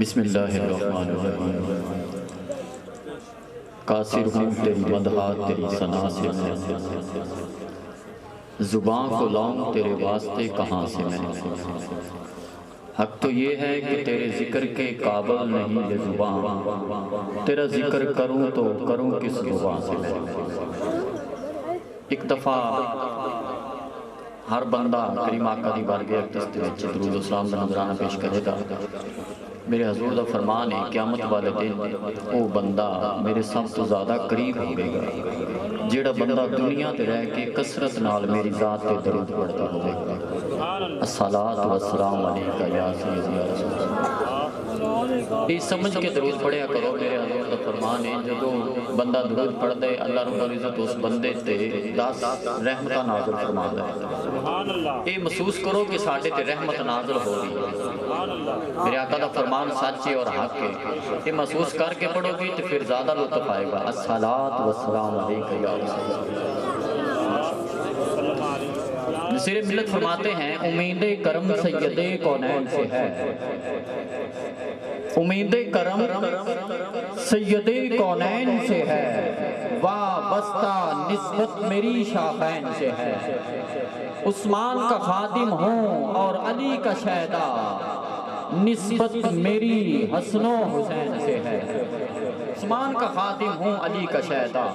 بسم اللہ الرحمن الرحیم۔ قاصر ہوں تیری مدحات تیری ثنا سے میں، زباں کو لاؤں تیرے واسطے کہاں سے میں۔ حق تو یہ ہے کہ تیرے ذکر کے قابل نہیں یہ زباں، تیرا ذکر کروں تو کروں کس زباں سے میں۔ ایک دفعہ ہر بندہ کریم آقا دی بارگاہ اقدس دے وچ درود و سلام دا نذرانہ پیش کرے گا۔ میرے حضور دا فرمان ہے قیامت والے دن وہ بندہ میرے سب تو زیادہ قریب ہوگے گا جیڑا بندہ دنیا تے رہ کے کثرت نال میری ذات تے درود پڑھتا ہوگا۔ الصلاۃ والسلام علیکہ یا سیدی یا رسول اللہ۔ یہ سمجھ کے درود پڑھیا کرو، میرے حضور دا فرمان ہے جدو بندہ درود پڑھ دے اللہ رب العزت اس بندے تے 10 رحمتہ نازل فرما دے۔ یہ محسوس کرو کہ ساڈے تے رحمت نازل ہو رہی ہے۔ میرے آقا دا فرمان سچ ہے اور حق ہے، یہ محسوس کر کے پڑھو گی تو پھر زیادہ لطف آئے گا۔ الصلاۃ والسلام علیکہ یا رسول اللہ۔ نصیر ملت فرماتے ہیں امید کرم سید کونین سے ہے، امید کرم سید کونین سے ہے، وابستہ نسبت میری شاخین سے ہے۔ عثمان کا خادم ہوں اور علی کا شہدا، نسبت میری حسن و حسین سے ہے۔ عثمان کا خادم ہوں علی کا شہدا،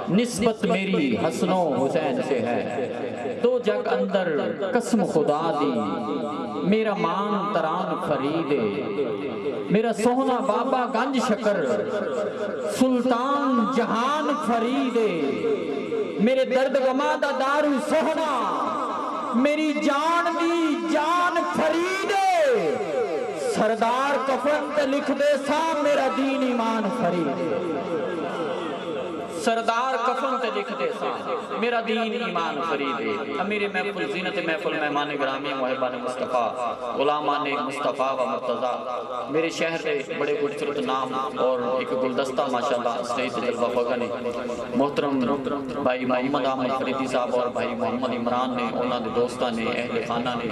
نسبت میری حسن و حسین سے ہے۔ دو جگ اندر قسم خدا دی، میرا مان تران فرید، میرا سونا بابا گنج شکر، سلطان جہان فرید، میرے درد غمہ دا دارو سونا، میری جان دی جان فرید، سردار کفن تے لکھ دے سا میرا دین ایمان فرید، سردار کفن تے لکھ دے سا میرا دین ایمان فرید۔ امیر محفل زینت محفل مہمان گرامی محبان مصطفیٰ غلامان مصطفیٰ و مرتضیٰ، میرے شہر دے بڑے خوبصورت نام اور ایک گلدستہ ماشاءاللہ سید جلوہ فغن محترم بھائی محمد احمد فریدی صاحب اور بھائی محمد عمران نے، انہاں دے دوستان نے، اہل خانہ نے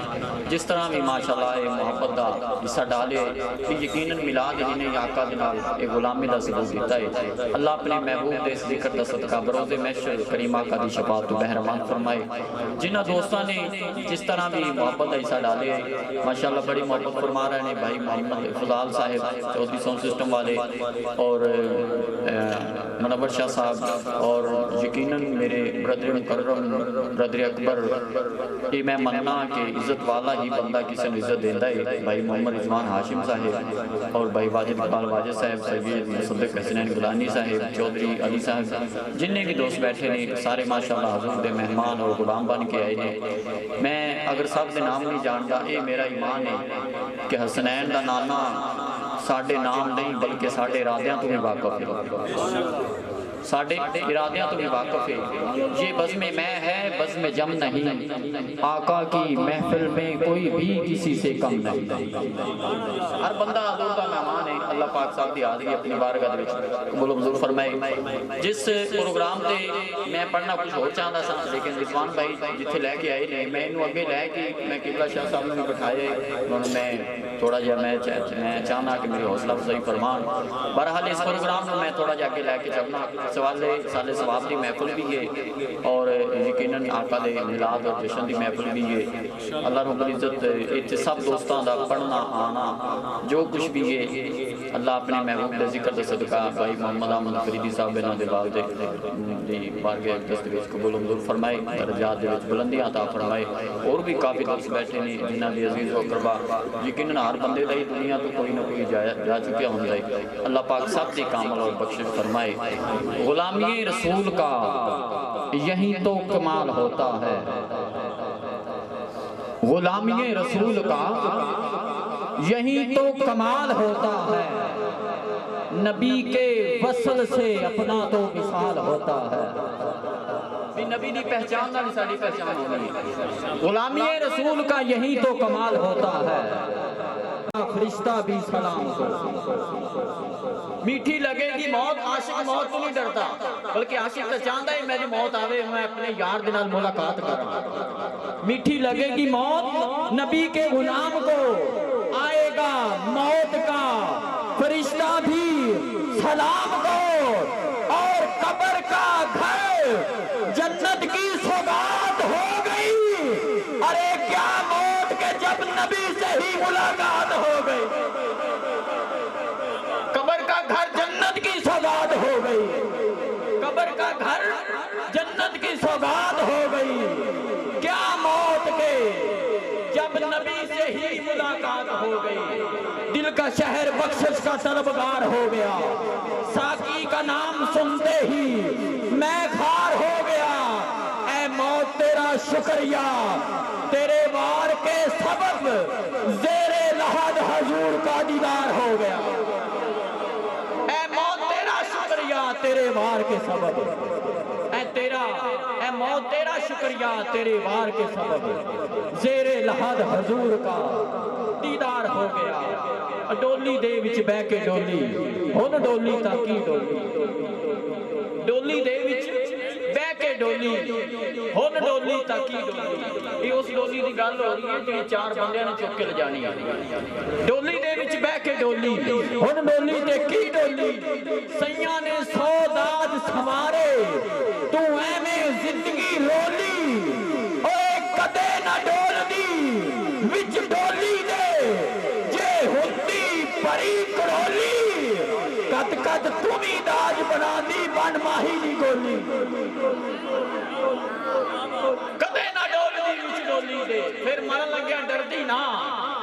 جس طرح بھی ماشاءاللہ محبت دا حصہ ڈالے کہ یقیناً میلاد جنہیں آقا دنال ایک غلامی دا ثبوت دیتا ہے۔ اللہ اپنے محبوب دے ذکر دا صدقہ بروز محشر کریم آقا دی شفاعت تو بہرمان فرمائے۔ جنہ دوستان نے جس طرح بھی محبت دا حصہ ڈالے ماشاءاللہ بڑی محبت فرما رہے ہیں، بھائی محمد فضال صاحب چودھری ساؤنڈ سسٹم والے اور منور شاہ صاحب، اور یقیناً میرے برادر مکرم برادر اکبر، یہ میں مننا کہ عزت والا ہی بندہ کسی نے عزت دیندہ ہے، بھائی محمد رضوان ہاشم صاحب اور بھائی واجد اقبال واجد صاحب، سید مصدق حسنین گلانی صاحب، چودھری علی صاحب، جنہیں بھی دوست بیٹھے نے سارے ماشاءاللہ حضور دے مہمان اور غلام بن کے آئے ہیں۔ میں اگر سب دے نام نہیں جانتا، یہ میرا ایمان ہے کہ حسنین دا نانا ساڑھے نام نہیں بلکہ ساڑھے ارادیاں تو بھی واقف ہے، ساڑھے ارادیاں تو بھی واقف ہے۔ یہ بزم میں ہے بزم جم نہیں، آقا کی محفل میں کوئی بھی کسی سے کم نہیں۔ ہر بندہ حضور کا مہمان ہے، اللہ پاک صاحب دی حاضری اپنی بارگاہ دے وچ قبول و منظور فرمائے۔ جس پروگرام تے میں پڑھنا کچھ ہو چاہتا سا لیکن رضوان بھائی جتھے لے کے آئے نے، میں انہوں اگے لے کے میں قبلہ شاہ صاحب نے بٹھائے، میں تھوڑا جا میں چاہنا کہ میری حوصلہ افزائی فرمان۔ بہرحال اس پروگرام میں میں تھوڑا جا کے لے کے چلنا سوالے سالے ثواب دی محفل بھی ہے اور یقیناً آقا دے میلاد اور جشن دی محفل بھی ہے۔ اللہ رب العزت اتنے سب دوستان دا پڑھنا آنا جو کچھ بھی ہے اللہ اپنے محبوب دے ذکر دے صدقہ بھائی محمد احمد فریدی صاحب بنا دے والدے دی بارگاہ اقدس دے وچ قبول و منظور فرمائے، درجات دے وچ بلندیاں عطا فرمائے۔ اور بھی کافی دوست بیٹھے نے جنہاں دی عزیز و اقربا یقیناً ہر بندے دا ہی دنیا تو کوئی نہ کوئی جا چکیا ہوتا ہے، اللہ پاک سب دی کامل اور بخشش فرمائے۔ غلامی رسول کا یہی تو کمال ہوتا ہے، غلامی رسول کا یہی تو کمال ہوتا ہے، نبی کے وصل سے اپنا تو مثال ہوتا ہے۔ نبی دی پہچان نہ ساری پہچان ہونی ہے، غلامی رسول کا یہی تو کمال ہوتا ہے، فرشتہ بھی سلام کو۔ میٹھی لگے گی موت، عاشق موت تو نہیں ڈرتا بلکہ عاشق تو چاہتا ہے میری موت آوے میں اپنے یار دے نال ملاقات کروں۔ میٹھی لگے گی موت، نبی کے غلام کو آئے گا موت کا جنت کی سوگات ہو گئی، ارے کیا موت کے جب نبی سے ہی ملاقات ہو گئی، قبر کا گھر جنت کی سوگات ہو گئی، قبر کا گھر جنت کی سوگات ہو گئی، کیا موت کے جب نبی سے ہی ملاقات ہو گئی، دل کا شہر بخشش کا طلبگار ہو گیا، ساقی کا نام سنتے ہی میں خار ہو گیا، اے موت تیرا شکریہ، تیرے وار کے سبب زیر لحد حضور کا دیدار ہو گیا، اے موت تیرا شکریہ تیرے وار کے سبب، اے موت تیرا شکریہ تیرے وار کے سبب زیر لحد حضور کا دیدار ہو گیا، ڈولی دے وچ بہ کے ڈولی، ہن ڈولی تاکی ڈولی، ڈولی دے وچ بہ کے ڈولی، ہن ڈولی تاکی ڈولی، یہ اس ڈولی دی گل ہو رہی ہے جی چار بندیاں نے چک کے لے جانی ہے، ڈولی دے وچ بہ کے ڈولی، ہن ڈولی تے کی ڈولی، سیاں نے سو داج سوارے، تو ایویں زندگی رولی، اوے کدے نہ ڈول دی وچ ڈولی دے، جے ہوندی پری کڑولی، کد کد تمی داج بنا دی بن ماہی دی گولی، کدے نہ ڈول دی وچ ڈولی دے، پھر مرن لگیا ڈر دی نا،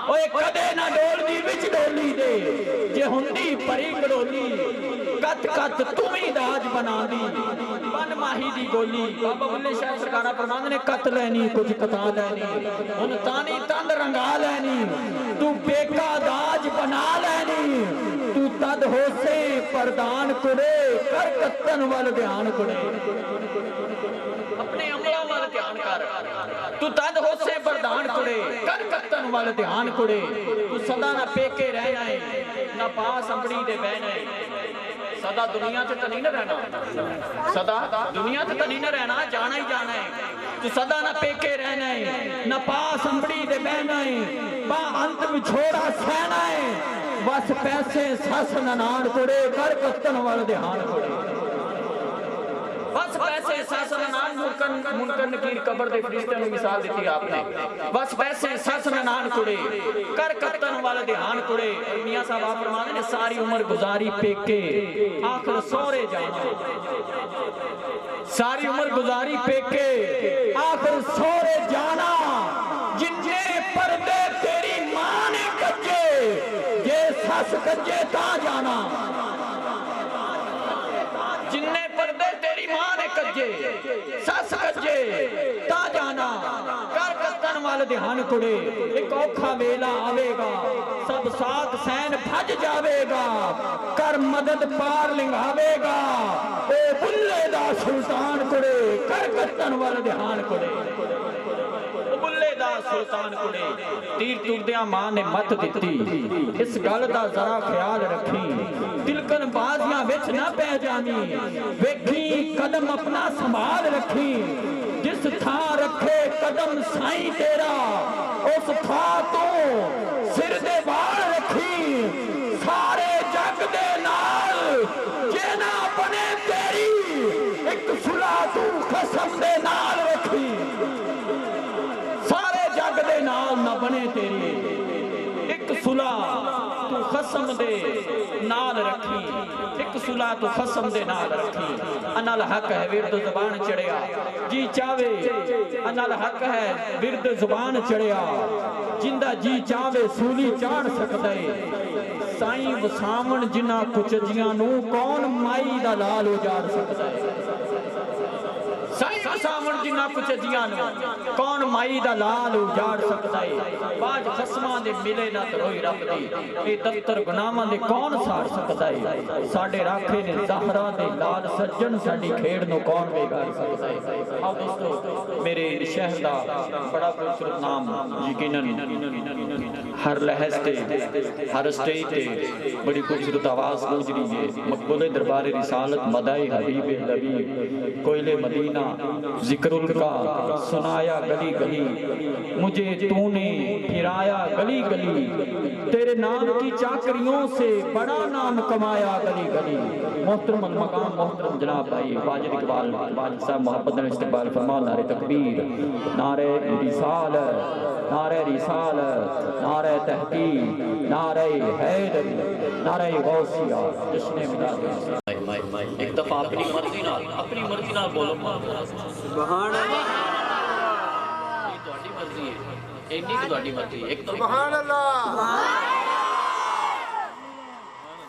اوے کدے نہ ڈول دی وچ ڈولی دے، جے ہوندی پری کڑولی، کد کد تمی داج بنا دی بن ماہی دی گولی، بابا بلے شاہ سرکارہ فرماندے نے کت لینی کچھ کتا لینی، ان تانی تند رنگا لینی، تو بیکا داج بنا لینی، تو تد ہو سے پردان کڑے کر کتن وال دھیان کڑے، اپنے عملہ وال دھیان کر، تو تد ہو سے پردان کڑے کر کتن وال دھیان کڑے، تو صدا نہ پیکے رہنا ہے نہ پاس امڑی دے بہنا ہے، صدا دنیا سے تو نہیں نہ رہنا، صدا دنیا سے تو نہیں نہ رہنا، جانا ہی جانا ہے، تو صدا نہ پیکے رہنا ہے نہ پاس امڑی دے بہنا ہے، با انت بچھوڑا سہنا ہے، بس پیسے سس ننان کڑے کر کتن وال دھیان کڑے، بس پیسے سس ننان منکر نکیر قبر دے فرشتے میں مثال دیتی آپ نے، بس پیسے سس ننان کڑے کر کتن وال دھیان کڑے، میاں صاحب آپ فرمانے نے ساری عمر گزاری پیکے آخر سورے جانا، ساری عمر گزاری پیکے آخر سورے جانا، جننے پردے تیری ماں نے کجے جے سس کجے تا جانا، جننے پردے تیری ماں نے کجے سس کجے تا جانا، کر کتن وال دھیان کڑے، ایک اوکھا ویلا آوے گا سب ساتھ سین بھج جاوے گا، کر مدد پار لنگاوے گا، اے بلے دا سلطان کڑے کر کتن وال دھیان کڑے، بلے دا سلطان کڑے، تیر ٹردیاں ماں نے مت دیتی، اس گل دا ذرا خیال رکھی، دلکن بازیاں وچ نہ پہ جانی، ویکھی قدم اپنا سنبھال رکھی، جس تھا رکھے قدم سائیں تیرا، اس تھا تو سر دے بال رکھی، سارے جگ دے نال جینا بنے تیری، ایک صلح تو خصم دے نال رکھی، سارے جگ دے نال نہ بنے تیری، ایک صلح تو خصم دے نال رکھی، ایک صلح تو خصم دے نال رکھی، انال حق ہے ورد زبان چڑھیا، جی چاوے انال حق ہے ورد زبان چڑھیا، جندہ جی چاوے سولی چاڑ سکتے، سائیں وسامن جنہ کچھجیاں نو کون مائی دا لال اجاڑ سکتے، سائیں وسامن جنہ کچھجیاں نو کون مائی دا لال اجاڑ سکتے، باج خسماں دے ملے نہ تروئی رب دی، اے دفتر گناہاں دے کون سار سکتے، ساڑے راکھے نے زہرہ دے لال سجن ساڑی کھیڑ نو کون بےگار سکتے۔ آؤ دوستو، میرے شہر دا بڑا خوبصورت نام یقیناً ہر لحظ تے ہر سٹیج تے بڑی خوبصورت آواز گونج رہی ہے، مقبول دربار رسالت مدائے حبیب لبیب، کوئل مدینہ ذکر کا سنایا گلی گلی، مجھے تو نے پھرایا گلی گلی، تیرے نام کی چاکریوں سے بڑا نام کمایا گلی گلی۔ محترم المقام محترم جناب بھائی واجد اقبال واجد صاحب محبت نے استقبال فرما، نعرہ تکبیر، نعرہ رسالت، نعرہ رسالت، نعرہ تحقیق، نعرہ حیدر، نعرہ غوثیہ، جشن میلاد۔ ایک دفعہ اپنی مرضی نال بولو سبحان اللہ۔ یہ تہاڈی مرضی ہے، اینی کہ تہاڈی مرضی ہے، ایک سبحان اللہ۔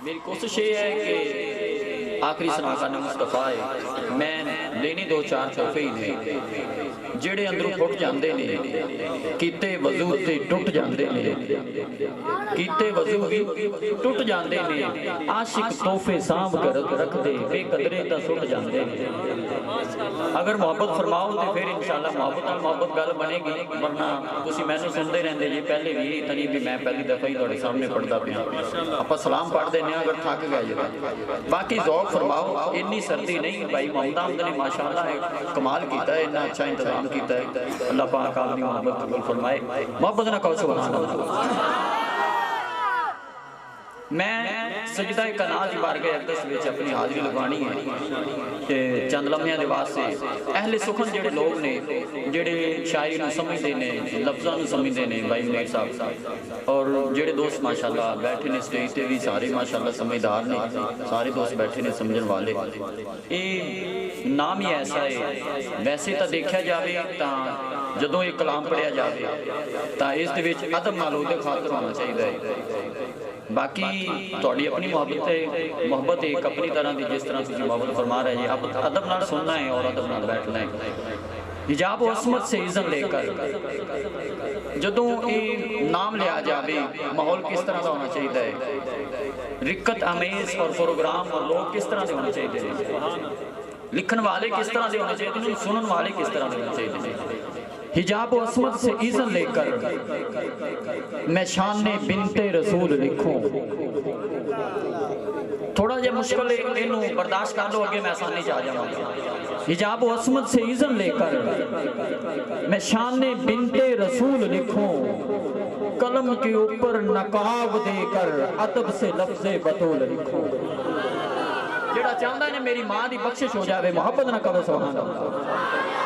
میری کوشش یہ ہے کہ آخری سناکان مصطفیٰ ہے، میں لینے دو چار تحفے ہی نہیں، جڑے اندروں پھٹ جاندے نے، کیتے وضو تے ٹوٹ جاندے نے، کیتے وضو بھی ٹوٹ جاندے نے، عاشق تحفے سانب کر رکھ دے، بے قدرے تا سٹ جاندے نے۔ اگر محبت فرماؤ تو پھر انشاءاللہ محبت گل بنے گی، ورنہ تسی میں نے سن دے رہندے جی پہلے بھی تنی بھی میں پہلی دفعہ ہی تھوڑے سامنے پڑھدا پیا، اپا سلام پڑھ دینے اگر تھک گئے جائے، باقی ذوق فرماؤ، اتنی سردی نہیں بھائی محمد احمد نے ماشاءاللہ کمال کیتا ہے، اتنا اچھا انتظام کیتا ہے، اللہ پاک آپ نے محبت قبول فرمائے، محبت نہ کہو سبحان اللہ۔ میں سجدہ کناز بارگاہ اقدس وچ اپنی حاضری لگوانی ہے کہ چند لمحیاں دے واسطے اہل سخن جڑے لوگ نے، جڑے شاعری نوں سمجھدے نے، لفظاں نوں سمجھدے نے، بھائی منیر صاحب، اور جڑے دوست ماشاءاللہ بیٹھے نے سٹیج تے بھی سارے ماشاءاللہ سمجھدار نے، سارے دوست بیٹھے نے سمجھن والے۔ یہ نام ہی ایسا ہے، ویسے تا دیکھا جاوے تا جدوں یہ کلام پڑھیا جاوے تا اس دے وچ ادب نال اودے خاطر ہونا چاہیے، باقی تھوڑی اپنی محبت ایک اپنی طرح دی جس طرح تجھے محبت فرما رہے ہیں، اب ادب نال سننا ہے اور ادب نال بیٹھنا ہے۔ حجاب و عصمت سے اذن لے کر جدوں یہ نام لیا جاوے ماحول کس طرح دا ہونا چاہیے ہے، رکت امیز اور پروگرام اور لوگ کس طرح دے ہونے چاہیے ہیں، لکھن والے کس طرح دے ہونے چاہیے ہیں، سنن والے کس طرح دے ہونے چاہیے ہیں۔ حجاب و عصمت سے اذن لے کر میں شان بنت رسول لکھوں، تھوڑا جا مشکل ہے، انہوں برداشت کر لو، اگے میں آسانی چاہ جاؤں گا۔ حجاب و عصمت سے اذن لے کر میں شان بنت رسول لکھوں، قلم کے اوپر نقاب دے کر ادب سے لفظ بطول لکھوں۔ جڑا چاہتا ہے میری ماں دی بخشش ہو جاوے، محبت نہ کرو سبحان اللہ۔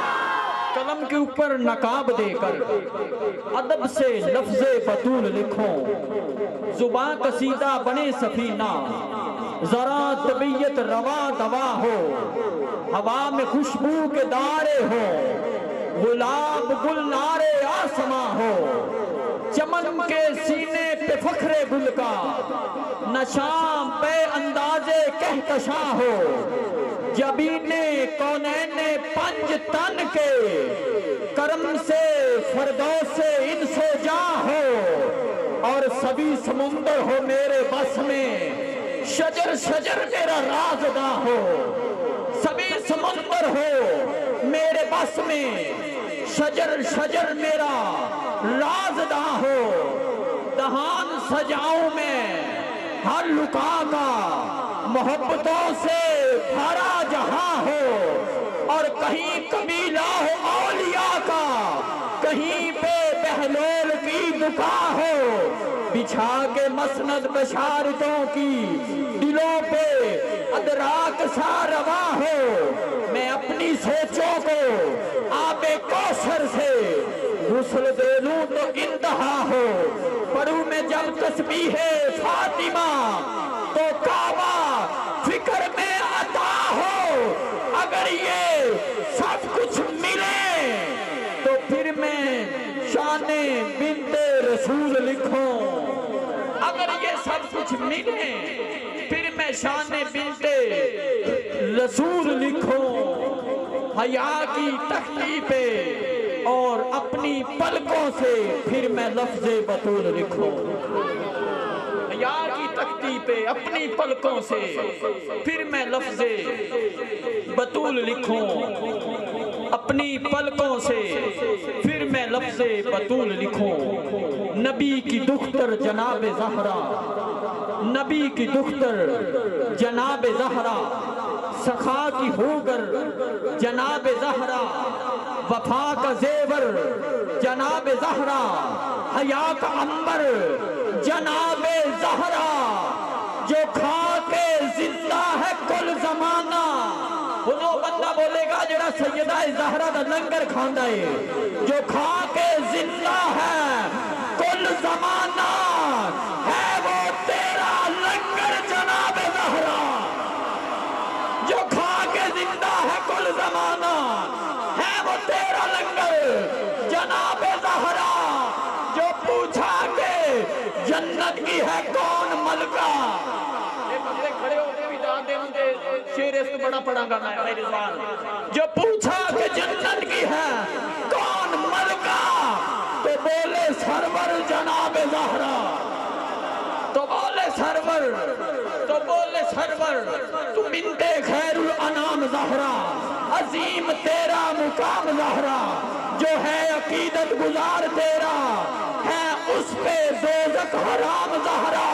قلم کے اوپر نقاب دے کر ادب سے لفظ بطول لکھوں، زباں قصیدہ بنے سفینہ، ذرا طبیعت روا دوا ہو، ہوا میں خوشبو کے دارے ہو، گلاب گلنارے آسماں ہو، چمن کے سینے پہ فخر گل کا، نشام پہ اندازے کہکشاں ہو، جبین کونین پنج تن کے، کرم سے فردوس انس و جاں ہو، اور سبھی سمندر ہو میرے بس میں، شجر شجر میرا رازداں ہو، سبھی سمندر ہو میرے بس میں، شجر شجر میرا رازداں ہو، دہان سجاؤں میں ہر لکا کا، محبتوں سے بھرا جہاں ہو، اور کہیں قبیلہ ہو اولیاء کا، کہیں پہ بہلول کی بکا ہو، بچھا کے مسند بشارتوں کی، دلوں پہ ادراک سا روا ہو، میں اپنی سوچوں کو آب کوثر سے غسل دے لوں تو انتہا ہو، پڑھوں میں جب تسبیح فاطمہ تو کعبہ فکر میں عطا ہو، اگر یہ سب کچھ ملے تو پھر میں شان بنت رسول لکھوں، اگر یہ سب کچھ ملے پھر میں شان بنت رسول لکھوں، حیا کی تختی پہ اور اپنی پلکوں سے پھر میں لفظ بطول لکھوں، حیا کی تختی پہ اپنی پلکوں سے پھر میں لفظ بطول لکھوں، اپنی پلکوں سے پھر میں لفظ بطول لکھوں نبی کی دختر جناب زہرا، نبی کی دختر جناب زہرا، سخا کی ہوگر جناب زہرا، وفا کا زیور جناب زہرا، حیا کا عنبر جناب زہرا، جو کھا کے زندہ ہے کل زمانہ۔ وہ بندہ بولے گا جڑا سیدہ زہرا دا لنگر کھاندا ہے، جو کھا کے زندہ ہے کل زمانہ، ہے وہ تیرا لنگر جناب زہرا، جو کھا کے زندہ ہے کل زمانہ، ہے وہ تیرا لنگر جناب زہرا، جو پوچھا کہ جنت کی ہے کون ملکہ۔ کھڑے ہو کے بھی داد دے مجھے شیر اس کو بڑا پڑھا گا میں رضوان، جو پوچھا کہ جنت کی ہے کون ملکہ، تو بولے سرور جناب زہرا، تو بولے سرور، تو بولے سرور، تو بنت خیر الانام زہرا، عظیم تیرا مقام زہرا، جو ہے عقیدت گزار تیرا، ہے اس پہ دوزخ حرام زہرا،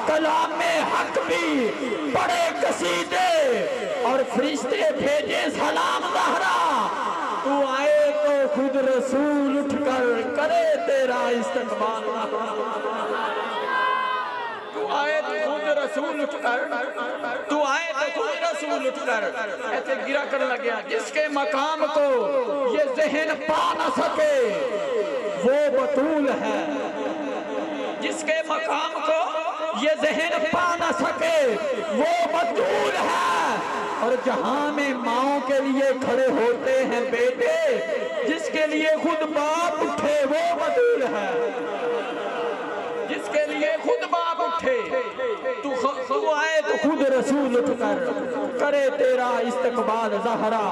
کلام حق بھی پڑھے قصیدے اور فرشتے بھیجے سلام زہرا، تو آئے تو خود رسول اٹھ کر کرے تیرا استقبال، تو آئے تو خود رسول اٹھ کر، تو آئے تو خود رسول اٹھ کر، ایسے گرا کر لگیا، جس کے مقام کو یہ ذہن پا نہ سکے وہ بطول ہے، جس کے مقام کو یہ ذہن پا نہ سکے وہ بطول ہے، اور جہاں میں ماؤں کے لیے کھڑے ہوتے ہیں بیٹے، جس کے لیے خود باپ اٹھے وہ بطول ہے، جس کے لیے خود باپ اٹھے، تو آئے تو خود رسول اٹھ کر کرے تیرا استقبال زہرا،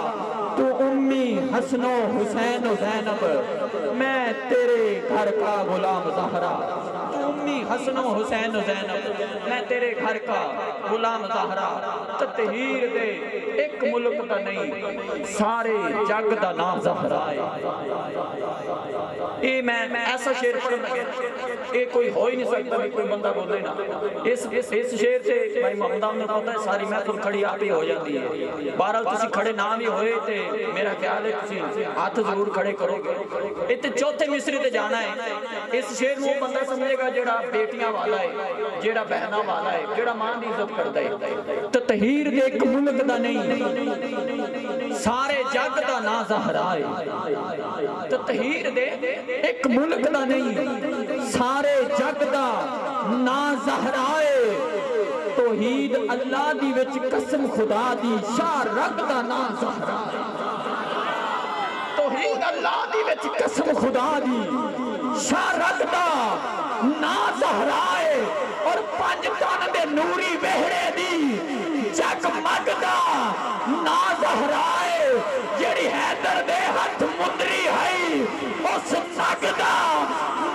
تو امی حسن و حسین و زینب، میں تیرے گھر کا غلام زہرا، تو امی حسن و حسین و زینب، میں تیرے گھر کا غلام زہرا، تطہیر دے ایک ملک دا نہیں سارے جگ دا نام زہرا ہے۔ اے میں ایسا شعر پڑھن لگے، اے کوئی ہو ہی نہیں سکتا بھی کوئی بندہ بولے نا، اس شعر سے بھائی محمد نے پتا ہے ساری محفل کھڑی آپ ہی ہو جاتی ہے، بہرحال تسی کھڑے نہ بھی ہوئے تے میرا خیال ہے تسی ہاتھ ضرور کھڑے کرو گے۔ اتنے چوتھے مصرے تے جانا ہے، اس شعر میں وہ بندہ سمجھے گا جڑا بیٹیاں والا ہے، جڑا بہناں والا ہے، جڑا ماں دی عزت کرتا ہے، تطہیر دے ایک ملک دا نہیں سارے جگ دا نا زہرا ہے، تطہیر دے ایک ملک دا نہیں سارے جگ دا نا زہرا ہے، توحید اللہ دی وچ قسم خدا دی شاہ رگ دا نا زہرا ہے، توحید اللہ دی وچ قسم خدا دی شاہ رگ دا نا زہرا ہے، اور پنج تن دے نوری بہڑے دی جگ مگ دا نا زہرا ہے، جڑی حیدر دے ہاتھ مندری ہے اس نگ دا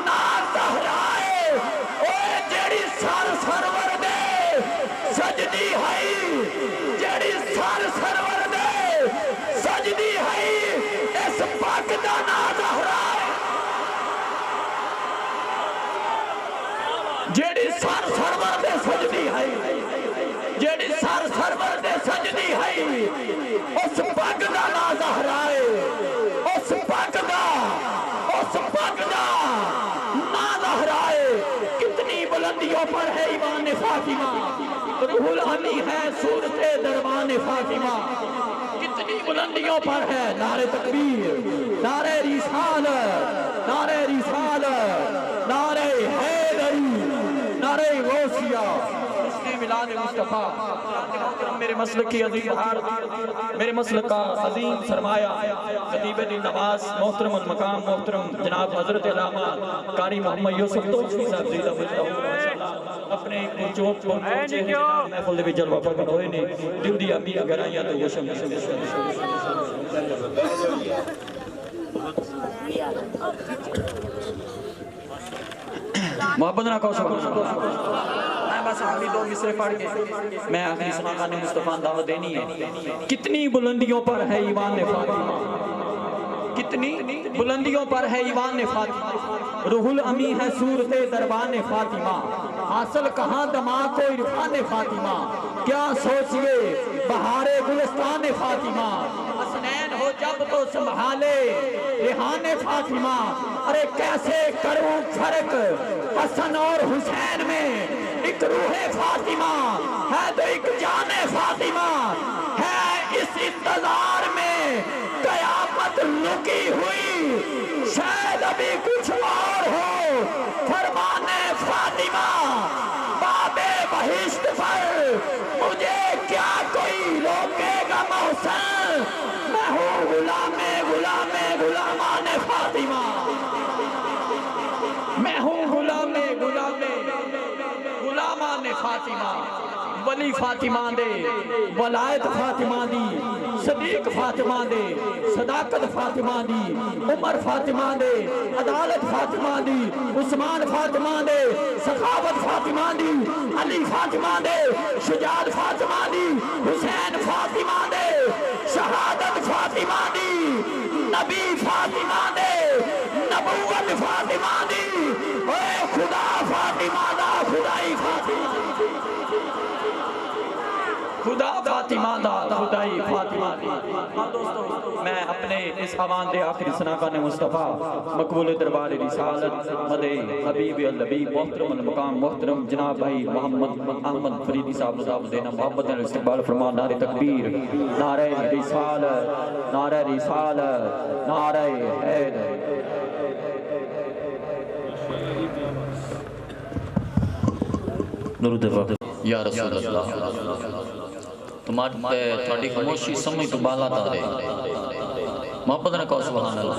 نا زہرا ہے، اوے جڑی سر سرور دے سجدی ہے، جڑی سر سرور دے سجدی ہے، اس پاک دا نا زہرا ہے، جڑی سر سرور دے سجدی ہے، جڑی سر سرور دے سجدی ہے، اس پاک دا نا زہرا ہے، اس پاک دا نا زہرا ہے۔ کتنی بلندیوں پر ہے ایمان فاطمہ، روح العمی ہے صورت دربان فاطمہ، کتنی بلندیوں پر ہے نعرہ تکبیر، نعرہ رسالت، نعرہ رسالت، نعرہ حیدری، نعرہ غوثیہ، مسلم میلاد مصطفیٰ۔ میرے مسلک کی عظیم بہار، میرے مسلک کا عظیم سرمایہ، خطیب دین نواز محترم المقام محترم جناب حضرت علامہ قاری محمد یوسف توسوی صاحب زیدہ مجدہ اپنے پرچوب کو پہنچے ہیں محفل دے بھی جلوہ پرکٹ ہوئے نے، دل دی امی گرائیاں تو وشم محبت نہ کہو سکتا میں بس اپنی دو مصرے پڑھ کے میں آخری سماقان مصطفیٰ دعوت دینی ہے۔ کتنی بلندیوں پر ہے ایمان فاطمہ، کتنی بلندیوں پر ہے ایوان فاطمہ، روح الامی ہے صورت دربان فاطمہ، حاصل کہاں دماغ کو عرفان فاطمہ، کیا سوچئے بہار گلستان فاطمہ، حسنین ہو جب تو سنبھالے ریحان فاطمہ، ارے کیسے کروں فرق حسن اور حسین میں، ایک روح فاطمہ ہے تو ایک جان فاطمہ ہے، اس انتظار میں قیامت لکی ہوئی، شاید ابھی کچھ اور ہو فرمان فاطمہ، باب بہشت پر مجھے کیا کوئی روکے گا محسن، میں ہوں غلامان فاطمہ، میں ہوں غلامان فاطمہ، ولی فاطمہ دے ولایت فاطمہ دی، صدیق فاطمہ دے صداقت فاطمہ دی، عمر فاطمہ دے عدالت فاطمہ دی، عثمان فاطمہ دے سخاوت فاطمہ دی، علی فاطمہ دے شجاعت فاطمہ دی، حسین فاطمہ دے شہادت فاطمہ دی، نبی فاطمہ دے نبوت فاطمہ دی، اے خدا فاطمہ دا خدائی فاطمہ، خدا فاطمہ دا خدائی فاطمہ دی۔ دوستو میں اپنے اس آوان دے آخری سناکان مصطفیٰ مقبول دربار رسالت مدعی حبیب اللبیب محترم المقام محترم جناب بھائی محمد احمد فریدی صاحب مصاب دینا محبت استقبال فرمان، نعرہ تکبیر، نعرہ رسالت، نعرہ رسالت، نعرہ حیدر۔ درود یا رسول اللہ، تمہاری خاموشی سمجھ تو بالا دارے، محبت نہ کہو سبحان اللہ،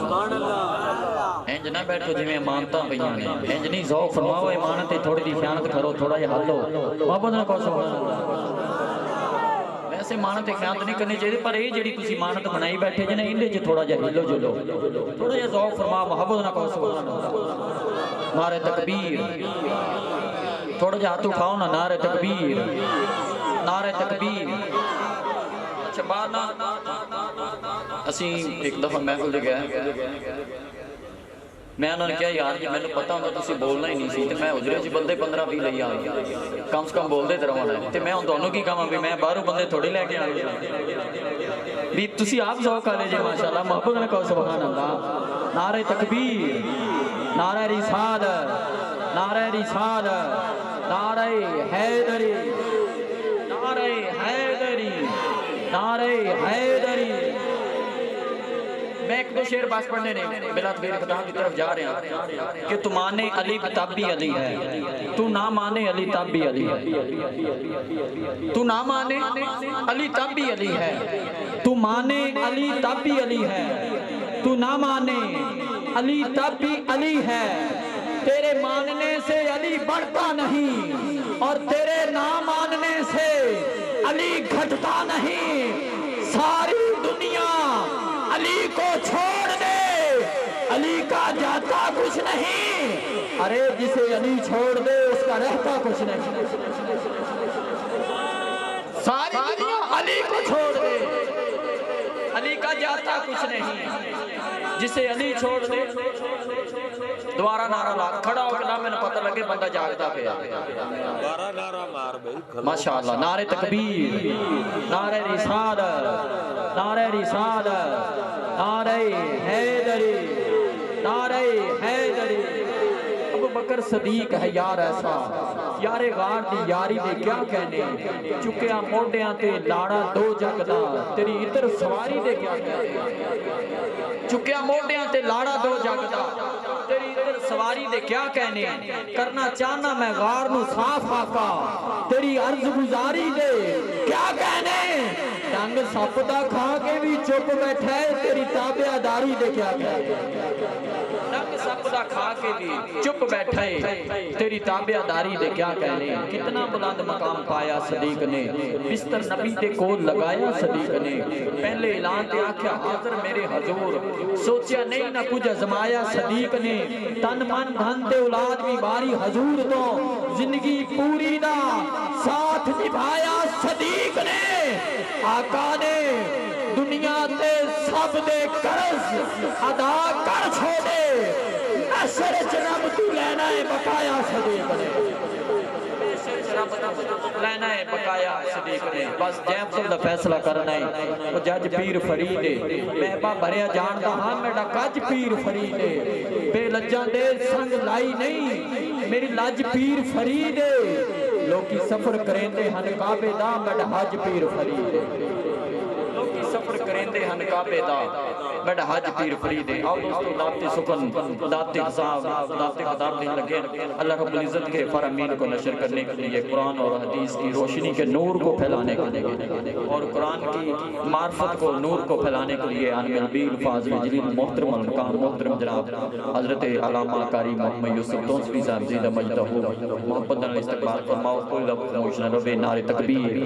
انج نہ بیٹھو جی میں مانتا پیاں نے، انج نہیں ذوق فرماؤ ایمانت تھوڑی دی خیانت کرو، تھوڑا یہ حل ہو، محبت نہ کہو سبحان اللہ۔ ویسے مانت خیانت نہیں کرنی چاہیے، پر یہ جڑی تسی مانت بنائی بیٹھے جنہیں اندے جی تھوڑا جا ہلو جلو، تھوڑا یہ ذوق فرماؤ، محبت نہ کہو سبحان اللہ۔ نعرہ تکبیر، تھوڑا جا ہاتھ اٹھاؤ نا، نعرہ تکبیر، نعرہ تکبیر۔ اچھا بات نا اسی ایک دفعہ محفل دے گئے، میں انہوں نے کیا یار کہ میں نے پتا ہوں تسی بولنا ہی نہیں سی، تو میں حجرے جی بندے 15-20 لئی آیا، کم سے کم بول دے ترہ ہونا ہے، تو میں ان دونوں کی کہاں بھی میں باروں بندے تھوڑی لے کے آیا بھی، تسی آپ ذوق آلے جی ماشاءاللہ، محبت نہ کہو سبحان اللہ۔ نعرہ تکبیر، نعرہ رسالت، نعرہ رسالت، نعرہ حیدری، نعرہ حیدری، نعرہ حیدری۔ میں ایک دو شعر باس پڑھنے نے بلا تغیر خطاب کی طرف جا رہے ہیں کہ تو مانے علی تب بھی علی ہے، تو نہ مانے علی تب بھی علی ہے، تو نہ مانے علی تب بھی علی ہے، تو مانے علی تب بھی علی ہے، تو نہ مانے علی تب بھی علی ہے، تیرے ماننے سے علی بڑھتا نہیں اور تیرے نہ ماننے سے علی گھٹتا نہیں، ساری دنیا علی کو چھوڑ دے علی کا جاتا کچھ نہیں، ارے جسے علی چھوڑ دے اس کا رہتا کچھ نہیں، ساری دنیا علی کو چھوڑ دے علی کا جاتا کچھ نہیں، جسے علی چھوڑ دے۔ دوبارہ نعرہ لا کھڑا ہو کے نہ میں نے پتہ لگے بندہ جاگتا پیا، دوبارہ نعرہ مار بھئی ماشاءاللہ۔ نعرہ تکبیر، نعرہ رسالت، نعرہ رسالت، نعرہ حیدری، نعرہ حیدری۔ ابو بکر صدیق ہے یار ایسا، یار غار دی یاری دے کیا کہنے، چکیاں موڈیاں تے لاڑا دو جگدا، تیری ادھر سواری دے کیا کہنے، چکیاں موڈیاں تے لاڑا دو جگدا، تیری ادھر سواری دے کیا کہنے، کرنا چاہنا میں غار نو صاف آقا، تیری عرض گزاری دے کیا کہنے، ڈنگ سپدا کھا کے بھی چپ بیٹھے تیری تابعہ داری دے کیا کہنے، ڈنگ سپدا کھا کے بھی چپ بیٹھے تیری تابعہ داری دے کیا کہنے۔ کتنا بلند مقام پایا صدیق نے، بستر نبی دے کول لگایا صدیق نے، پہلے اعلان تے آکھیا حاضر میرے حضور، سوچیا نہیں نہ کچھ ازمایا صدیق نے، تن من دھن تے اولاد بھی باری حضور تو، زندگی پوری دا ساتھ نبھایا صدیق نے، آقا نے دنیا تے سب رب دے قرض ادا کر چھوڑے نشر جنب تو لینا ہے بقایا صدیق نے لینا ہے بقایا صدیق نے بس جیمسل دا فیصلہ کرنا ہے وہ جج پیر فرید ہے میں با بھریا جان دا ہاں میڈا گج پیر فرید ہے بے لجاں دے سنگ لائی نہیں میری لج پیر فرید ہے لوکی سفر کریں دے ہن کعبے دا میڈا حج پیر فرید ہے لوکی سفر کریں دے ہن کعبے دا میڈا حج پیر فرید ہے اور دوستو داتے سکن داتے حساب داتے خطاب دیں لگے اللہ رب العزت کے فرامین کو نشر کرنے کے لیے قرآن اور حدیث کی روشنی کے نور کو پھیلانے کے لیے اور قرآن کی معرفت کو نور کو پھیلانے کے لیے عالم البیر فاضل جلیل محترم المقام محترم جناب حضرت علامہ قاری محمد یوسف تونسوی صاحب زیدہ مجدہ محمد نے استقبال فرماؤ کوئی لب خموشن رب نار تکبیر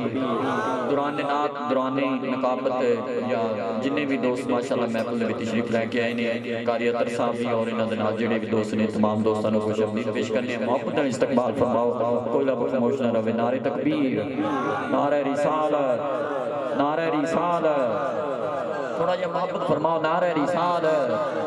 دوران نات دوران نقابت یا جنہیں بھی دوست ماشاءاللہ محفل میں تشریف لے کے آئے نے قاری اطہر صاحب بھی اور انہاں دے نال جڑے بھی دوست نے تمام دوستانوں کو شبدید پیش کرنے ہیں محمد نے استقبال فرماؤ کوئی لب خموشن رب نار تکبیر نعرہ رسالت نعرہ رسالت تھوڑا یہ محبت فرماؤ نعرہ رسالت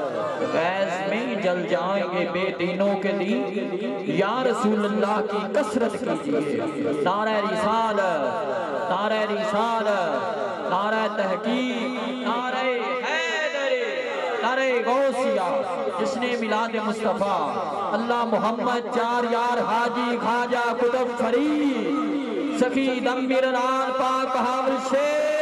غیظ میں جل جائیں گے بے دینوں کے دین یا رسول اللہ کی کثرت کیجئے نعرہ رسالت نعرہ رسالت نعرہ تحقیق نعرہ حیدر نعرہ غوثیہ جس نے میلاد مصطفیٰ اللہ محمد چار یار حاجی خواجہ قطب فرید سخی دم میران پاک حافظ شیخ